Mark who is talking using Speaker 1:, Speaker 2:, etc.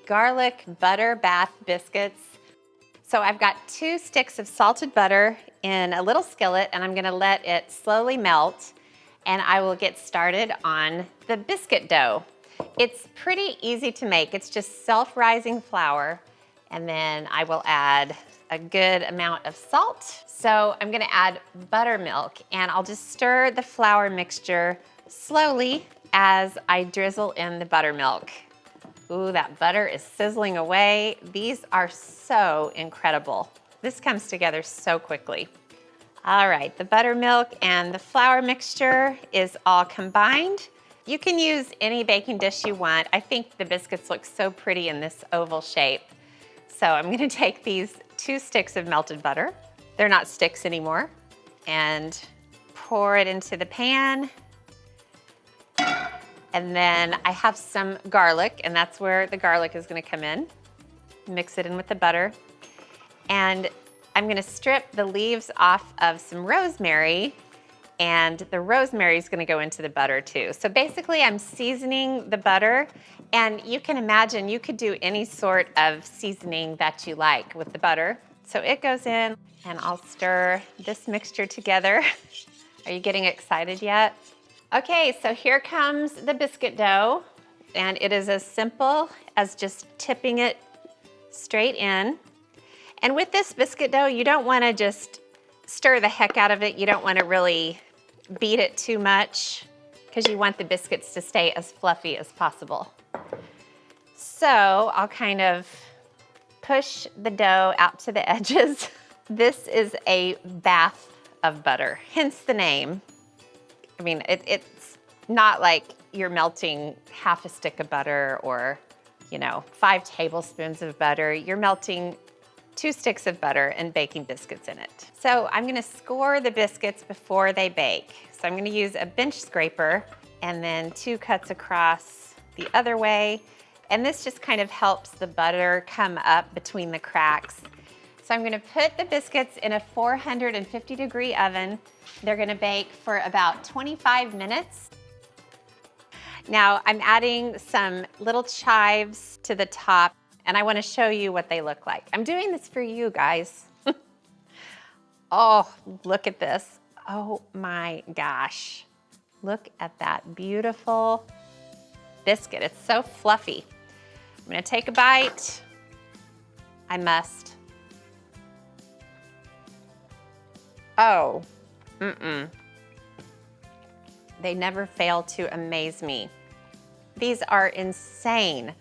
Speaker 1: garlic butter bath biscuits. So I've got 2 sticks of salted butter in a little skillet, and I'm gonna let it slowly melt, and I will get started on the biscuit dough. It's pretty easy to make. It's just self-rising flour, and then I will add a good amount of salt. So I'm gonna add buttermilk, and I'll just stir the flour mixture slowly as I drizzle in the buttermilk. Ooh, that butter is sizzling away. These are so incredible. This comes together so quickly. All right, the buttermilk and the flour mixture is all combined. You can use any baking dish you want. I think the biscuits look so pretty in this oval shape. So I'm gonna take these 2 sticks of melted butter, they're not sticks anymore, and pour it into the pan. And then I have some garlic, and that's where the garlic is gonna come in. Mix it in with the butter. And I'm gonna strip the leaves off of some rosemary, and the rosemary is gonna go into the butter too. So basically I'm seasoning the butter, and you can imagine you could do any sort of seasoning that you like with the butter. So it goes in, and I'll stir this mixture together. Are you getting excited yet? Okay, so here comes the biscuit dough, and it is as simple as just tipping it straight in. And with this biscuit dough, you don't wanna just stir the heck out of it. You don't wanna really beat it too much because you want the biscuits to stay as fluffy as possible. So I'll kind of push the dough out to the edges. This is a bath of butter, hence the name. I mean, it's not like you're melting half a stick of butter or, 5 tablespoons of butter. You're melting 2 sticks of butter and baking biscuits in it. So I'm gonna score the biscuits before they bake. So I'm gonna use a bench scraper and then 2 cuts across the other way. And this just kind of helps the butter come up between the cracks. So I'm gonna put the biscuits in a 450-degree oven. They're gonna bake for about 25 minutes. Now I'm adding some little chives to the top, and I wanna show you what they look like. I'm doing this for you guys. Oh, look at this. Oh my gosh. Look at that beautiful biscuit. It's so fluffy. I'm gonna take a bite. I must. Oh, They never fail to amaze me. These are insane.